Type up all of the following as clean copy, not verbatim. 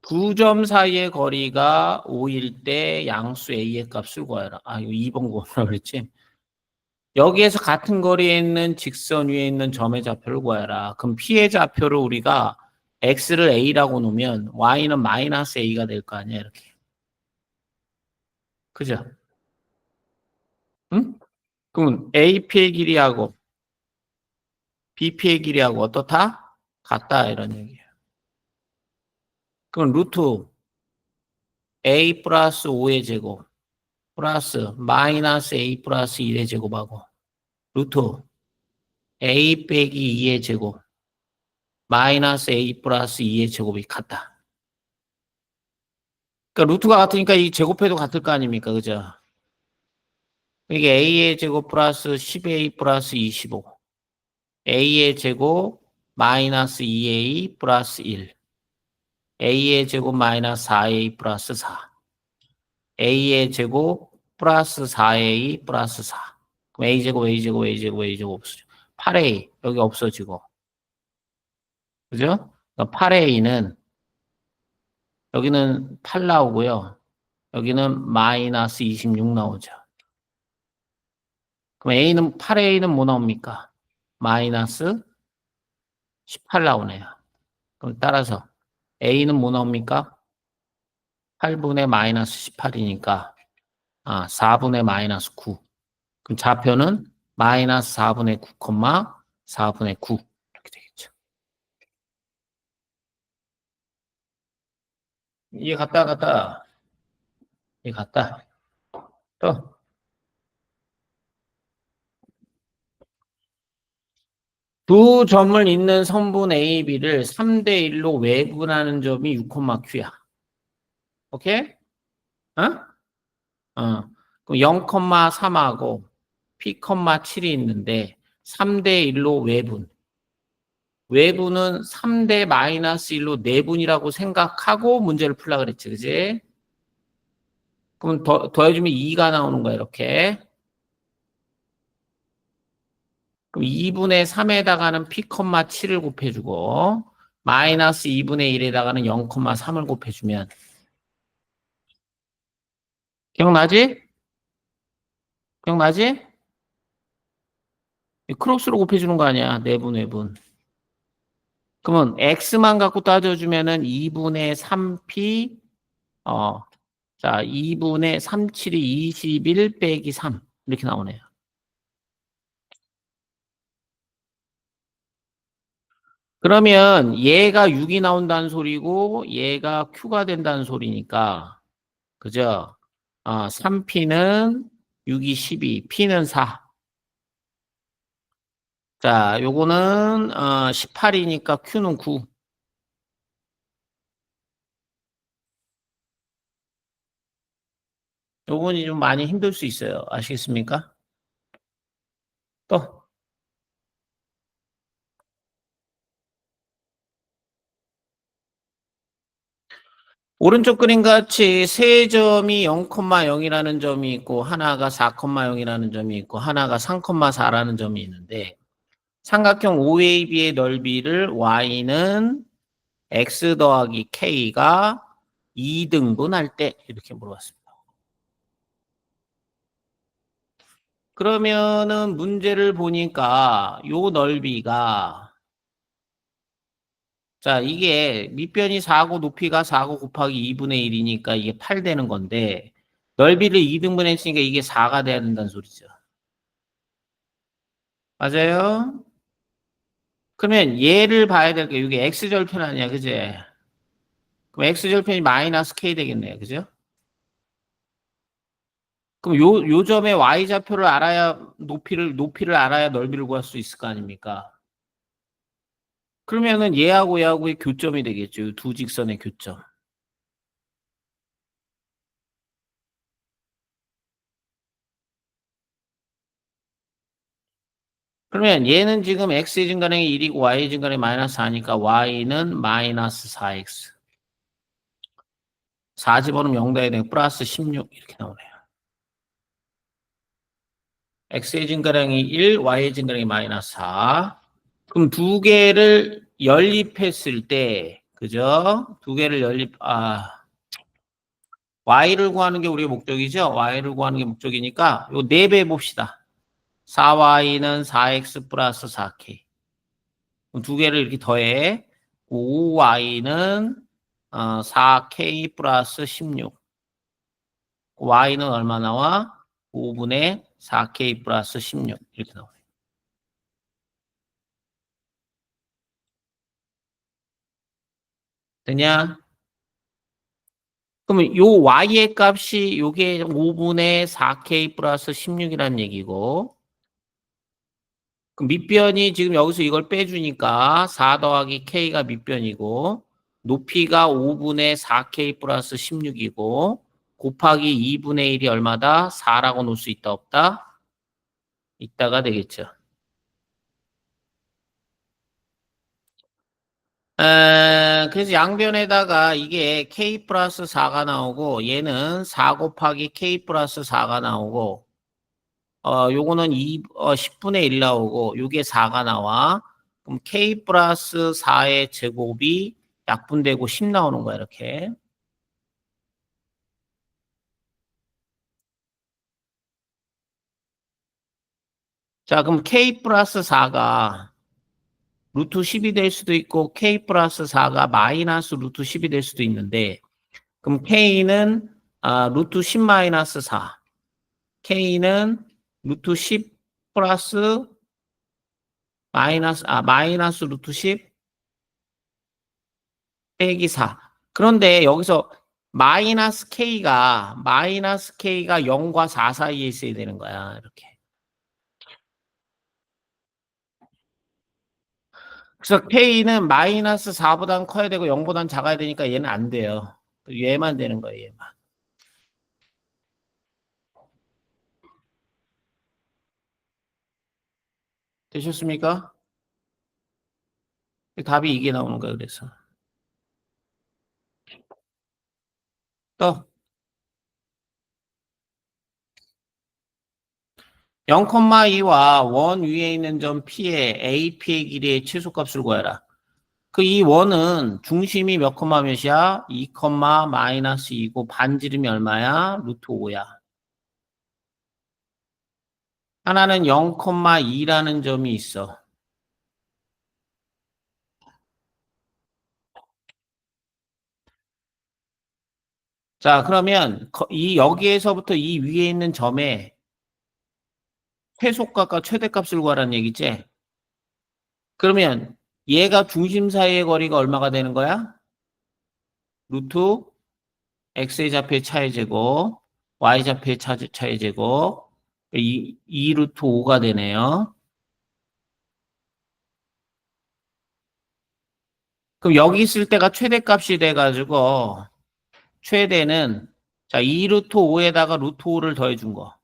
두 점 사이의 거리가 5일 때 양수 A의 값을 구하라. 이거 2번 구하라 그랬지? 여기에서 같은 거리에 있는 직선 위에 있는 점의 좌표를 구하라. 그럼 P의 좌표를 우리가 X를 A라고 놓으면 Y는 마이너스 A가 될 거 아니야, 이렇게. 그죠? 응? 그럼 AP의 길이하고 BP의 길이하고 어떻다? 같다, 이런 얘기예요. 그럼 루트 A 플러스 5의 제곱 플러스 마이너스 A 플러스 1의 제곱하고 루트 A 빼기 2의 제곱 마이너스 A 플러스 2의 제곱이 같다. 그러니까 루트가 같으니까 이 제곱해도 같을 거 아닙니까? 그죠? 이게 A의 제곱 플러스 10A 플러스 25 A의 제곱 마이너스 2A 플러스 1 A의 제곱 마이너스 4A 플러스 4 A의 제곱 플러스 4A 플러스 4 그럼 A제곱 A제곱 A제곱 A제곱 없어져 8A 여기 없어지고 그죠? 그러니까 8A는 여기는 8 나오고요. 여기는 마이너스 26 나오죠. 그럼 A는 8A는 뭐 나옵니까? 마이너스 18 나오네요. 그럼 따라서 A는 뭐 나옵니까? 8분의 마이너스 18이니까 4분의 마이너스 9. 그럼 좌표는 마이너스 4분의 9, 4분의 9 이렇게 되겠죠. 이해 갔다. 이해 갔다. 또 두 점을 잇는 선분 A, B를 3대 1로 외분하는 점이 6,Q야. 오케이? 그럼 0,3하고 P,7이 있는데 3대 1로 외분. 외분은 3대 마이너스 1로 내분이라고 생각하고 문제를 풀라 그랬지, 그지? 그럼 더해주면 2가 나오는 거야, 이렇게. 그럼 2분의 3에다가는 P,7을 곱해주고 마이너스 2분의 1에다가는 0,3을 곱해주면 기억나지? 기억나지? 크로스로 곱해주는 거 아니야, 내분, 외분. 그러면 X만 갖고 따져주면은 2분의 3P, 자, 2분의 3,7이 21 빼기 3. 이렇게 나오네요. 그러면 얘가 6이 나온다는 소리고 얘가 Q가 된다는 소리니까 그죠? 3P는 6이 12, P는 4. 자, 요거는 18이니까 Q는 9. 요건이 좀 많이 힘들 수 있어요. 아시겠습니까? 또 오른쪽 그림 같이 세 점이 0,0이라는 점이 있고 하나가 4,0이라는 점이 있고 하나가 3,4라는 점이 있는데 삼각형 OAB의 넓이를 Y는 X 더하기 K가 2등분할 때 이렇게 물어봤습니다. 그러면은 문제를 보니까 요 넓이가 자 이게 밑변이 4고 높이가 4고 곱하기 2분의 1이니까 이게 8 되는 건데 넓이를 2등분 했으니까 이게 4가 돼야 된다는 소리죠. 맞아요? 그러면 얘를 봐야 될 게 이게 X절편 아니야 그제? 그럼 X절편이 마이너스 K 되겠네요 그죠? 그럼 요 점의 Y좌표를 알아야 높이를 알아야 넓이를 구할 수 있을 거 아닙니까? 그러면은 얘하고의 교점이 되겠죠. 두 직선의 교점. 그러면 얘는 지금 x의 증가량이 1이고 y의 증가량이 마이너스 4니까 y는 마이너스 4x. 4 집어넣으면 0 돼야 되고 플러스 16 이렇게 나오네요. x의 증가량이 1, y의 증가량이 마이너스 4. 그럼 두 개를 연립했을 때 그죠? 두 개를 y를 구하는 게 우리의 목적이죠? y를 구하는 게 목적이니까 요 4배 봅시다. 4y는 4x 플러스 4k. 두 개를 이렇게 더해. 5y는 4k 플러스 16. y는 얼마 나와? 5분의 4k 플러스 16. 이렇게 나와요. 되냐? 그러면 요 y의 값이 요게 5분의 4k 플러스 16이라는 얘기고, 그럼 밑변이 지금 여기서 이걸 빼주니까 4 더하기 k가 밑변이고, 높이가 5분의 4k 플러스 16이고, 곱하기 2분의 1이 얼마다? 4라고 놓을 수 있다, 없다? 있다가 되겠죠. 그래서 양변에다가 이게 k 플러스 4가 나오고, 얘는 4 곱하기 k 플러스 4가 나오고, 요거는 10분의 1 나오고, 요게 4가 나와. 그럼 k 플러스 4의 제곱이 약분되고 10 나오는 거야, 이렇게. 자, 그럼 k 플러스 4가 루트 10이 될 수도 있고, k 플러스 4가 마이너스 루트 10이 될 수도 있는데, 그럼 k는 루트 10 마이너스 4, k는 루트 10 플러스 마이너스 루트 10 빼기 4. 그런데 여기서 마이너스 k가 0과 4 사이에 있어야 되는 거야. 이렇게. 그래서 k는 마이너스 4보단 커야 되고 0보단 작아야 되니까 얘는 안 돼요. 얘만 되는 거예요. 얘만. 되셨습니까? 답이 이게 나오는 거예요. 그래서 또 0,2와 원 위에 있는 점 P의 AP의 길이의 최소값을 구해라. 그 이 원은 중심이 몇 콤마 몇이야? 2, 마이너스 2고 반지름이 얼마야? 루트 5야. 하나는 0,2라는 점이 있어. 자, 그러면 이 여기에서부터 이 위에 있는 점의 최소값과 최대값을 구하라는 얘기지? 그러면 얘가 중심 사이의 거리가 얼마가 되는 거야? 루트 x의 좌표의 차의 제곱, y 좌표의 차의 제곱, 2 루트 5가 되네요. 그럼 여기 있을 때가 최대값이 돼가지고 최대는 자 2 루트 5에다가 루트 5를 더해준 거.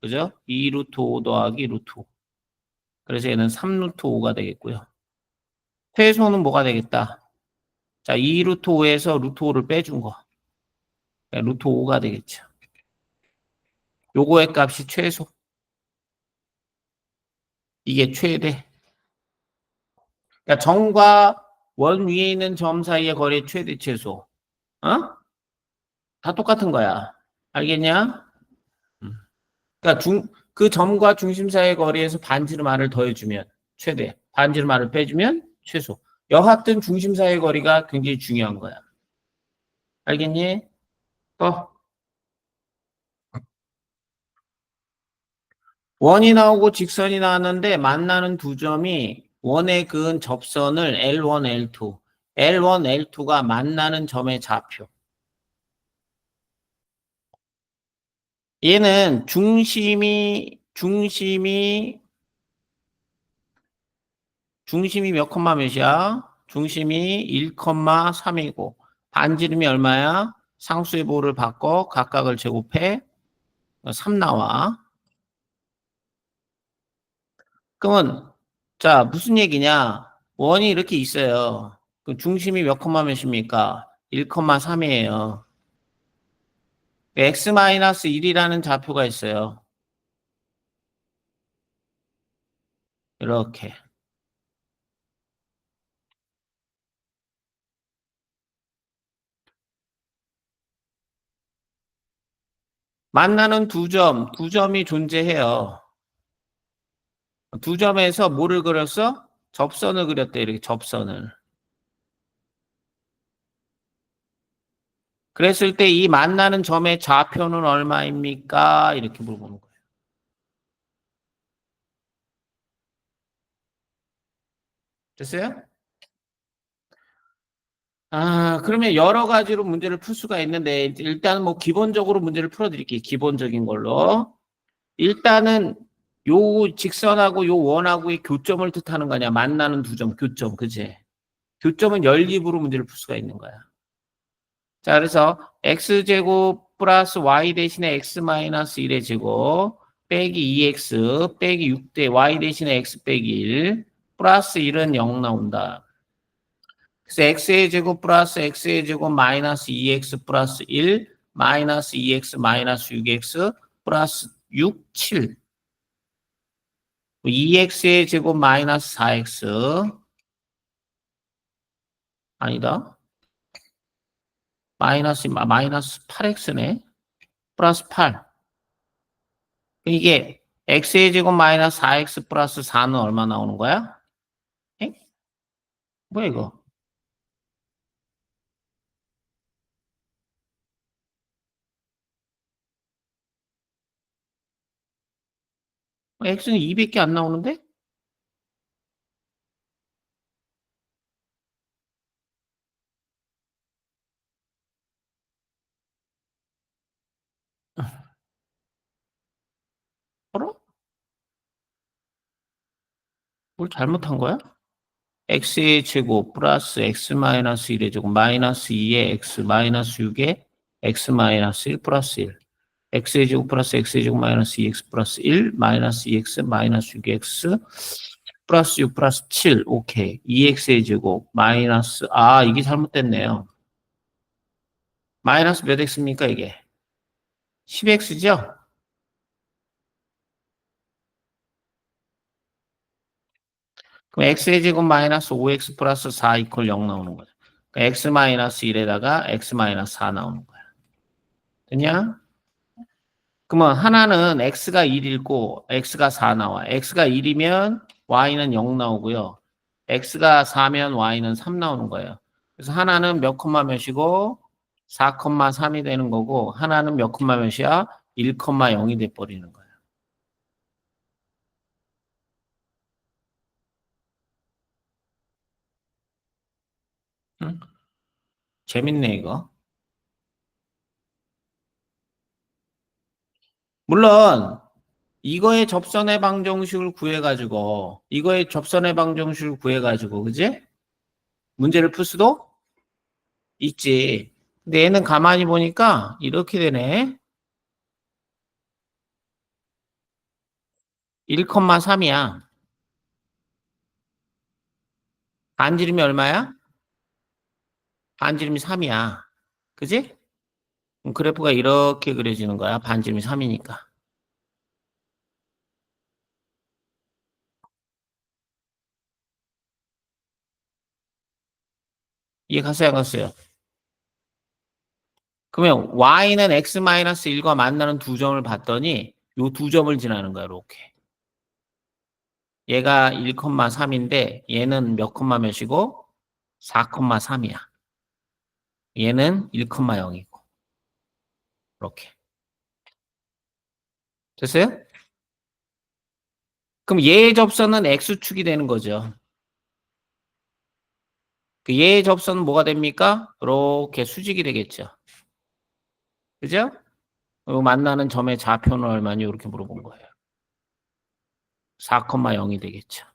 그죠? 2 루트 5 더하기 루트 5. 그래서 얘는 3 루트 5가 되겠고요. 최소는 뭐가 되겠다? 자 2 루트 5에서 루트 5를 빼준 거. 루트 5가 되겠죠. 요거의 값이 최소. 이게 최대. 그러니까 점과 원 위에 있는 점 사이의 거리 최대 최소. 어? 다 똑같은 거야. 알겠냐? 음. 그러니까 그 점과 중심 사이의 거리에서 반지름 r을 더해주면 최대, 반지름 r을 빼주면 최소. 여하튼 중심 사이의 거리가 굉장히 중요한 거야. 알겠니? 원이 나오고 직선이 나왔는데 만나는 두 점이 원에 그은 접선을 L1, L2, L1, L2가 만나는 점의 좌표. 얘는 중심이 몇 콤마 몇이야? 중심이 1,3이고 반지름이 얼마야? 상수의 보호를 바꿔 각각을 제곱해 3 나와. 그러면 자 무슨 얘기냐? 원이 이렇게 있어요. 그 중심이 몇 콤마 몇입니까? 1,3이에요. x-1이라는 좌표가 있어요. 이렇게. 만나는 두 점이 존재해요. 두 점에서 뭐를 그렸어? 접선을 그렸대, 이렇게 접선을. 그랬을 때 이 만나는 점의 좌표는 얼마입니까? 이렇게 물어보는 거예요. 됐어요? 아, 그러면 여러 가지로 문제를 풀 수가 있는데, 일단 뭐 기본적으로 문제를 풀어드릴게요. 기본적인 걸로. 일단은 요 직선하고 요 원하고의 교점을 뜻하는 거냐. 만나는 두 점, 교점, 그지? 교점은 연립으로 문제를 풀 수가 있는 거야. 자, 그래서 x제곱 플러스 y 대신에 x 마이너스 1의 제곱 빼기 2x 빼기 6대 y 대신에 x 빼기 1 플러스 1은 0 나온다. 그래서 x의 제곱 플러스 x의 제곱 마이너스 2x 플러스 1 마이너스 2x 마이너스 6x 플러스 6, 7 2x의 제곱 마이너스 4x 아니다. 마이너스 8x네. 플러스 8. 이게 x의 제곱 마이너스 4x 플러스 4는 얼마 나오는 거야? 에? 뭐야 이거? x는 200개 안 나오는데? 어라? 뭘 잘못한 거야? x의 제곱 플러스 x 마이너스 1의 제곱 마이너스 2의 x 마이너스 6의 x 마이너스 1 플러스 1 x의 제곱 플러스 x의 제곱 마이너스 2x 플러스 1 마이너스 2x 마이너스 6x 플러스 6 플러스 7 오케이 2x의 제곱 마이너스 이게 잘못됐네요. 마이너스 몇 x입니까 이게? 10x죠? 그럼 x의 제곱 마이너스 5x 플러스 4 이퀄 0 나오는 거죠. 그러니까 x 마이너스 1에다가 x 마이너스 4 나오는 거야. 됐냐? 그러면 하나는 x가 1이고 x가 4 나와. x가 1이면 y는 0 나오고요. x가 4면 y는 3 나오는 거예요. 그래서 하나는 몇 콤마 몇이고 4,3이 되는 거고 하나는 몇 콤마 몇이야? 1,0이 돼 버리는 거예요. 응? 재밌네 이거. 물론 이거의 접선의 방정식을 구해가지고 이거의 접선의 방정식을 구해가지고 그지? 문제를 풀 수도 있지. 근데 얘는 가만히 보니까 이렇게 되네. 1,3이야. 반지름이 얼마야? 반지름이 3이야. 그지? 그럼 그래프가 이렇게 그려지는 거야. 반지름이 3이니까. 이해 갔어요, 안 갔어요? 그러면 y는 x-1과 만나는 두 점을 봤더니 요 두 점을 지나는 거야, 이렇게. 얘가 1,3인데 얘는 몇 콤마 몇이고 4,3이야. 얘는 1,0이고. 이렇게. 됐어요? 그럼 얘의 접선은 x축이 되는 거죠. 그 얘의 접선은 뭐가 됩니까? 이렇게 수직이 되겠죠. 그죠? 만나는 점의 좌표는 얼마니? 이렇게 물어본 거예요. 4,0이 되겠죠.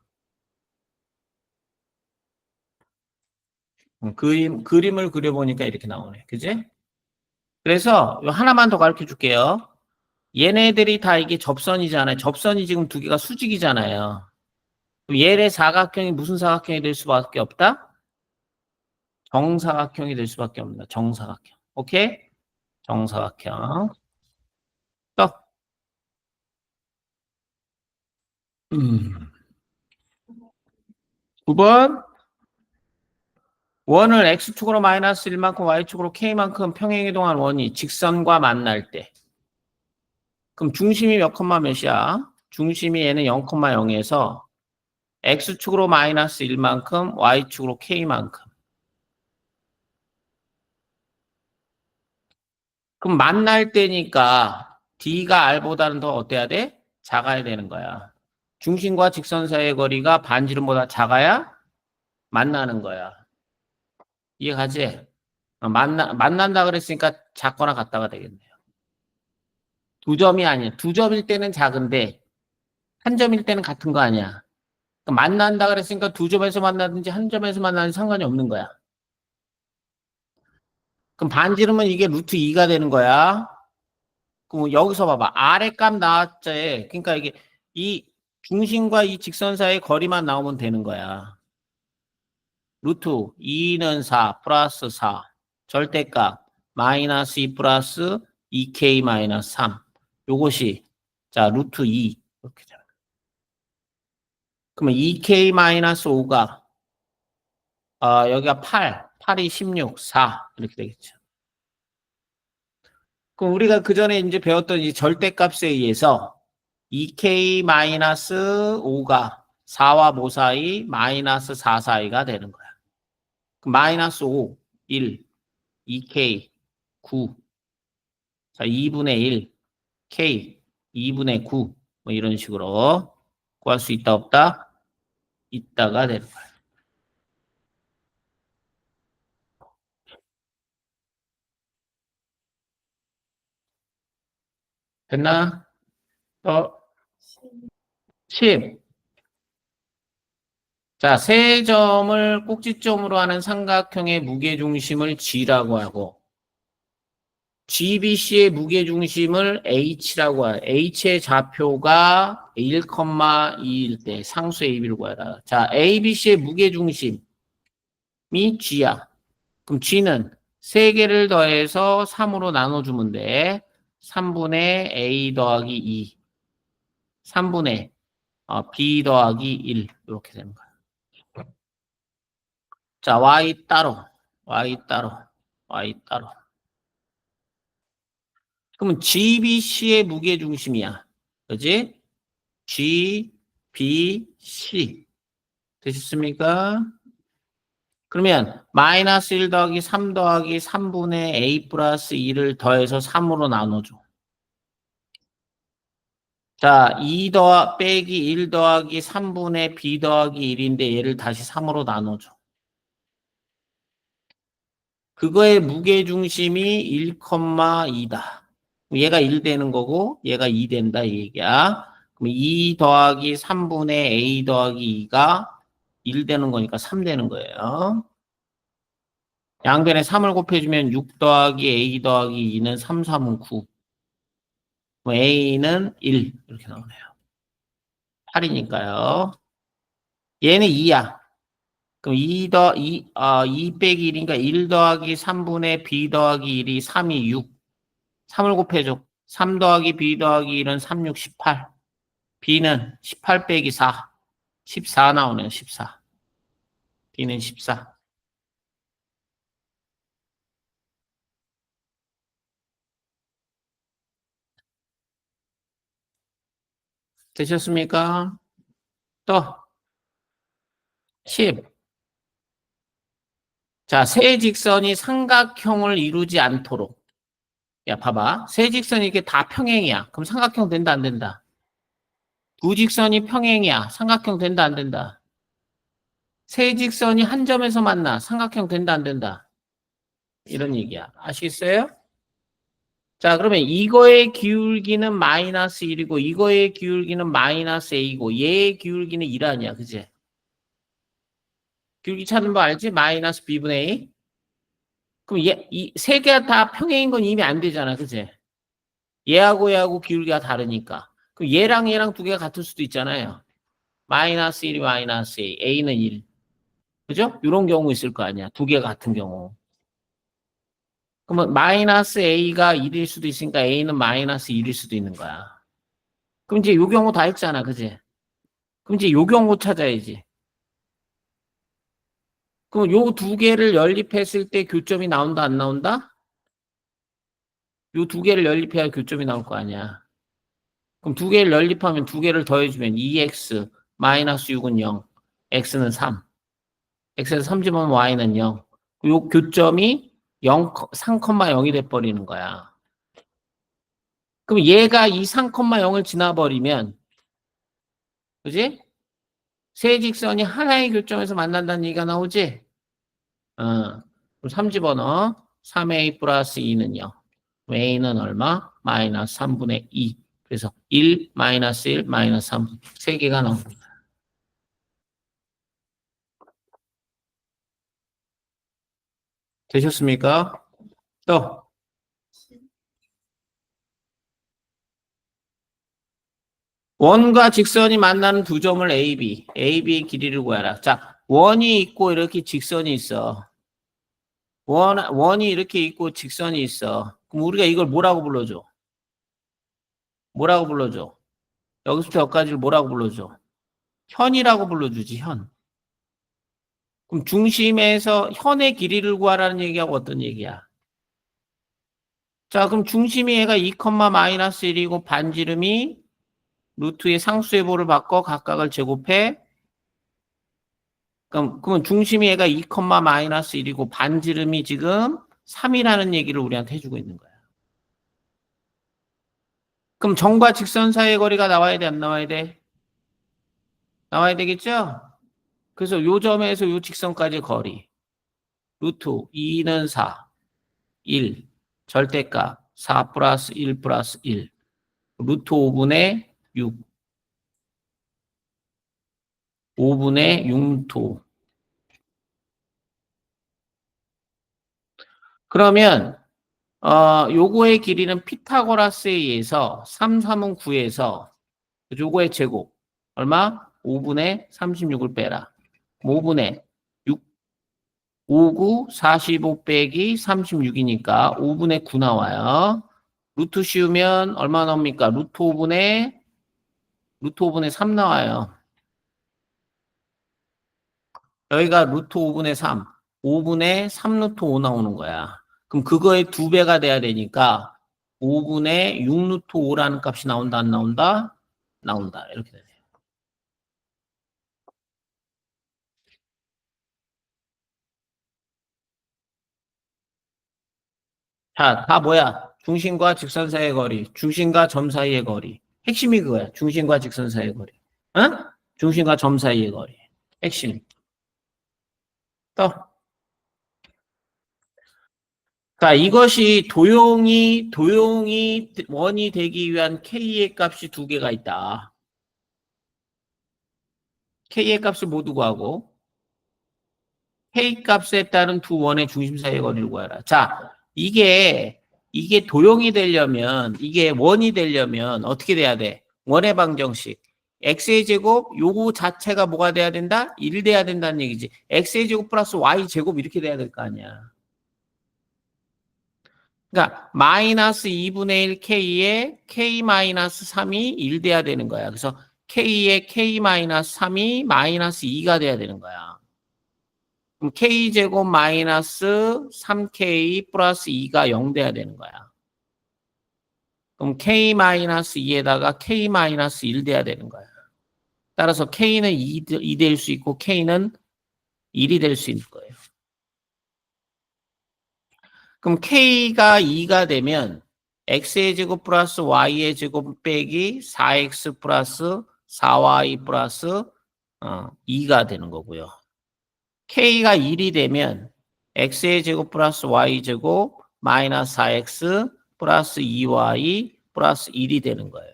그림을 그려보니까 이렇게 나오네. 그지? 그래서 하나만 더 가르쳐 줄게요. 얘네들이 다 이게 접선이잖아요. 접선이 지금 두 개가 수직이잖아요. 그럼 얘의 사각형이 무슨 사각형이 될 수밖에 없다? 정사각형이 될 수밖에 없다. 정사각형. 오케이? 정사각형. 또. 9번. 원을 x축으로 마이너스 1만큼 y축으로 k만큼 평행이동한 원이 직선과 만날 때 그럼 중심이 몇 콤마 몇이야? 중심이 얘는 0,0에서 x축으로 마이너스 1만큼, y축으로 k만큼. 그럼 만날 때니까 D가 R보다는 더 어때야 돼? 작아야 되는 거야. 중심과 직선 사이의 거리가 반지름보다 작아야 만나는 거야. 이해가지? 만난다 그랬으니까 작거나 같다가 되겠네요. 두 점이 아니야. 두 점일 때는 작은데 한 점일 때는 같은 거 아니야. 그러니까 만난다 그랬으니까 두 점에서 만나든지 한 점에서 만나든지 상관이 없는 거야. 그럼 반지름은 이게 루트 2가 되는 거야. 그럼 여기서 봐봐. 아래 값 나왔지. 그러니까 이게 이 중심과 이 직선 사이의 거리만 나오면 되는 거야. 루트 2는 4 플러스 4 절대값 마이너스 2 플러스 2k 마이너스 3 요것이 자 루트 2 이렇게 되는 거야. 그러면 2k 마이너스 5가 여기가 8이 16 4 이렇게 되겠죠. 그럼 우리가 그 전에 이제 배웠던 이 절대값에 의해서 2k-5가 4와 5 사이 마이너스 4 사이가 되는 거야. 그럼 마이너스 5, 1, 2k, 9, 자 2분의 1, k, 2분의 9, 뭐 이런 식으로 구할 수 있다 없다? 있다가 되는 거야. 됐나? 10. 자, 세 점을 꼭지점으로 하는 삼각형의 무게중심을 G라고 하고 GBC의 무게중심을 H라고 해요. H의 좌표가 1,2일 때 상수 AB를 구하라. 자, ABC의 무게중심이 G야. 그럼 G는 3개를 더해서 3으로 나눠주면 돼. 3분의 A 더하기 2. 3분의 B 더하기 1. 이렇게 되는 거야. 자, Y 따로. Y 따로. Y 따로. 그러면 GBC의 무게중심이야. 그지? G, B, C. 되셨습니까? 그러면 마이너스 1 더하기 3 더하기 3분의 A 플러스 2를 더해서 3으로 나눠줘. 자, 2 빼기 1 더하기 3분의 B 더하기 1인데 얘를 다시 3으로 나눠줘. 그거의 무게중심이 1,2다. 얘가 1 되는 거고 얘가 2 된다 이 얘기야. 그럼 2 더하기 3분의 A 더하기 2가 1 되는 거니까 3 되는 거예요. 양변에 3을 곱해주면 6 더하기 A 더하기 2는 3, 3은 9. A는 1 이렇게 나오네요. 8이니까요. 얘는 2야. 그럼 2 빼기 1이니까 1 더하기 3분의 B 더하기 1이 3이 6. 3을 곱해줘. 3 더하기 B 더하기 1은 3, 6, 18. B는 18 빼기 4. 14 나오네요. 14. B는 14. 되셨습니까? 또 10. 자, 세 직선이 삼각형을 이루지 않도록. 야, 봐봐. 세 직선이 이게 다 평행이야. 그럼 삼각형 된다, 안 된다? 두 직선이 평행이야. 삼각형 된다, 안 된다? 세 직선이 한 점에서 만나. 삼각형 된다, 안 된다? 이런 얘기야. 아시겠어요? 자, 그러면 이거의 기울기는 마이너스 1이고, 이거의 기울기는 마이너스 A고, 얘의 기울기는 1 아니야. 그지? 기울기 찾는 거 알지? 마이너스 B분의 A. 그럼 이 세 개가 다 평행인 건 이미 안 되잖아. 그지? 얘하고 기울기가 다르니까. 그럼 얘랑 두 개가 같을 수도 있잖아요. 마이너스 1이 마이너스 A, A는 1. 그죠? 이런 경우 있을 거 아니야. 두 개가 같은 경우. 그러면 마이너스 A가 1일 수도 있으니까 A는 마이너스 1일 수도 있는 거야. 그럼 이제 요 경우 다 했잖아. 그지? 그럼 이제 요 경우 찾아야지. 그럼 요 두 개를 연립했을 때 교점이 나온다, 안 나온다? 요 두 개를 연립해야 교점이 나올 거 아니야. 그럼 두 개를 연립하면 두 개를 더해주면 2x 마이너스 6은 0, x는 3. x에서 3 집으면 y는 0. 요 교점이 0, 3,0이 돼버리는 거야. 그럼 얘가 이 3,0을 지나버리면, 그지? 세 직선이 하나의 교점에서 만난다는 얘기가 나오지? 그럼 3 집어넣어. 3a 플러스 2는요. a는 얼마? 마이너스 3분의 2. 그래서 1, 마이너스 1, 마이너스 3. 세 개가 나옵니다. 되셨습니까? 또. 원과 직선이 만나는 두 점을 AB. AB의 길이를 구하라. 자, 원이 있고 이렇게 직선이 있어. 원이 이렇게 있고 직선이 있어. 그럼 우리가 이걸 뭐라고 불러줘? 뭐라고 불러줘? 여기서부터 여기까지를 뭐라고 불러줘? 현이라고 불러주지, 현. 그럼 중심에서 현의 길이를 구하라는 얘기하고 어떤 얘기야? 자, 그럼 중심이 얘가 2, 마이너스 1이고 반지름이 루트의 상수의 보를 바꿔 각각을 제곱해. 그러면 중심이 얘가 2, 마이너스 1이고 반지름이 지금 3이라는 얘기를 우리한테 해주고 있는 거야. 그럼 점과 직선 사이의 거리가 나와야 돼, 안 나와야 돼? 나와야 되겠죠? 그래서 요 점에서 요 직선까지 거리. 루트 2는 4, 1, 절대값 4 플러스 1 플러스 1. 루트 5분의 6, 5분의 6루트. 그러면 요거의 길이는 피타고라스에 의해서 3, 3은 9에서 요거의 제곱 얼마? 5분의 36을 빼라. 5분의 6, 5, 9, 45 빼기 36이니까 5분의 9 나와요. 루트 씌우면 얼마 나옵니까? 루트 5분의 3 나와요. 여기가 루트 5분의 3, 5분의 3 루트 5 나오는 거야. 그럼 그거의 2배가 돼야 되니까 5분의 6 루트 5라는 값이 나온다, 안 나온다? 나온다. 이렇게 되네요. 자, 다 뭐야? 중심과 직선 사이의 거리, 중심과 점 사이의 거리. 핵심이 그거야. 중심과 직선 사이의 거리. 응? 중심과 점 사이의 거리. 핵심. 또. 자, 이것이 도용이 원이 되기 위한 K의 값이 두 개가 있다. K의 값을 모두 구하고 K 값에 따른 두 원의 중심 사이의 거리를 구하라. 자, 이게 도용이 되려면, 이게 원이 되려면 어떻게 돼야 돼? 원의 방정식. x의 제곱 요거 자체가 뭐가 돼야 된다? 1 돼야 된다는 얘기지. x의 제곱 플러스 y 제곱 이렇게 돼야 될 거 아니야. 그러니까 마이너스 2분의 1 k에 k 마이너스 3이 1 돼야 되는 거야. 그래서 k에 k 마이너스 3이 마이너스 2가 돼야 되는 거야. 그럼 k제곱 마이너스 3k 플러스 2가 0 돼야 되는 거야. 그럼 k 마이너스 2에다가 k 마이너스 1 돼야 되는 거야. 따라서 k는 2 될 수 있고 k는 1이 될 수 있는 거예요. 그럼 k가 2가 되면 x의 제곱 플러스 y의 제곱 빼기 4x 플러스 4y 플러스 2가 되는 거고요. k가 1이 되면 x의 제곱 플러스 y 제곱 마이너스 4x 플러스 2y 플러스 1이 되는 거예요.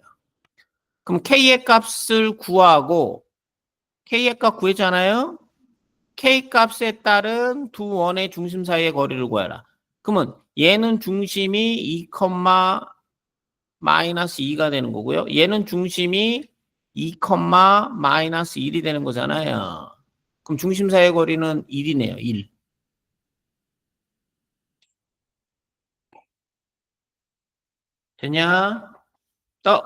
그럼 k의 값을 구하고 k의 값 구했잖아요. k 값에 따른 두 원의 중심 사이의 거리를 구해라. 그러면 얘는 중심이 2, 마이너스 2가 되는 거고요. 얘는 중심이 2, 마이너스 1이 되는 거잖아요. 그럼 중심 사이의 거리는 1이네요. 1. 되냐? 또.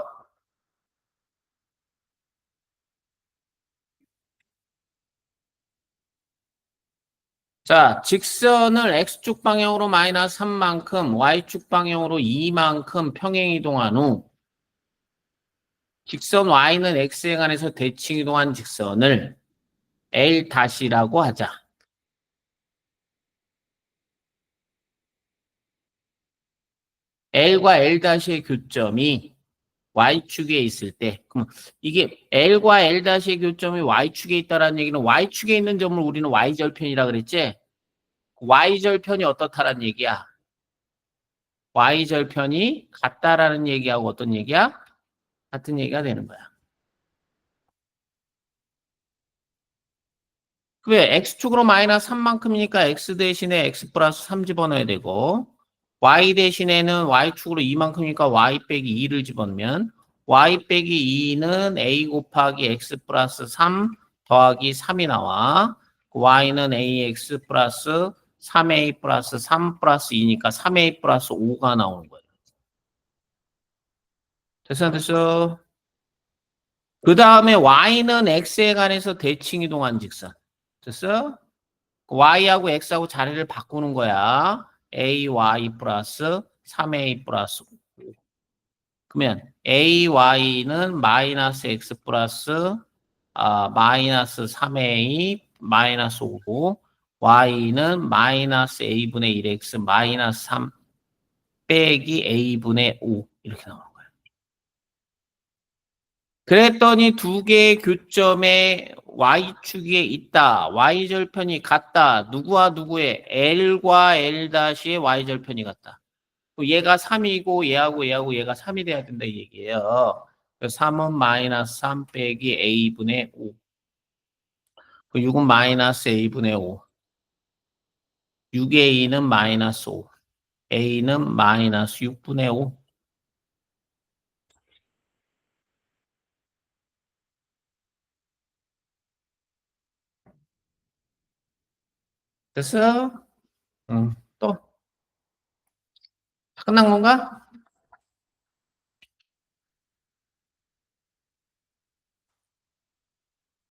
자, 직선을 x축 방향으로 마이너스 3만큼, y축 방향으로 2만큼 평행 이동한 후 직선 y는 x에 관해서 대칭 이동한 직선을 L-라고 하자. L과 L-의 교점이 y축에 있을 때, 그럼 이게 L과 L-의 교점이 y축에 있다라는 얘기는 y축에 있는 점을 우리는 y절편이라 그랬지? y절편이 어떻다라는 얘기야? y절편이 같다라는 얘기하고 어떤 얘기야? 같은 얘기가 되는 거야. 왜? x축으로 마이너스 3만큼이니까 x 대신에 x 플러스 3 집어넣어야 되고 y 대신에는 y축으로 2만큼이니까 y 빼기 2를 집어넣으면 y 빼기 2는 a 곱하기 x 플러스 3 더하기 3이 나와. y는 ax 플러스 3a 플러스 3 플러스 2니까 3a 플러스 5가 나오는 거예요. 됐어, 됐어. 그 다음에 y는 x에 관해서 대칭 이동한 직선. 됐어? y하고 x하고 자리를 바꾸는 거야. ay 플러스 3a 플러스 5. 그러면 ay는 마이너스 x 플러스 마이너스 3a 마이너스 5고 y는 마이너스 a분의 1x 마이너스 3 빼기 a분의 5 이렇게 나오는 거야. 그랬더니 두 개의 교점에 y축에 있다. y절편이 같다. 누구와 누구의? L과 L-의 y절편이 같다. 얘가 3이고 얘하고 얘가 3이 돼야 된다 이 얘기예요. 3은 마이너스 3 빼기 a분의 5. 6은 마이너스 a분의 5. 6의 2는 마이너스 5. a는 마이너스 6분의 5. 됐어? 응. 또? 끝난 건가?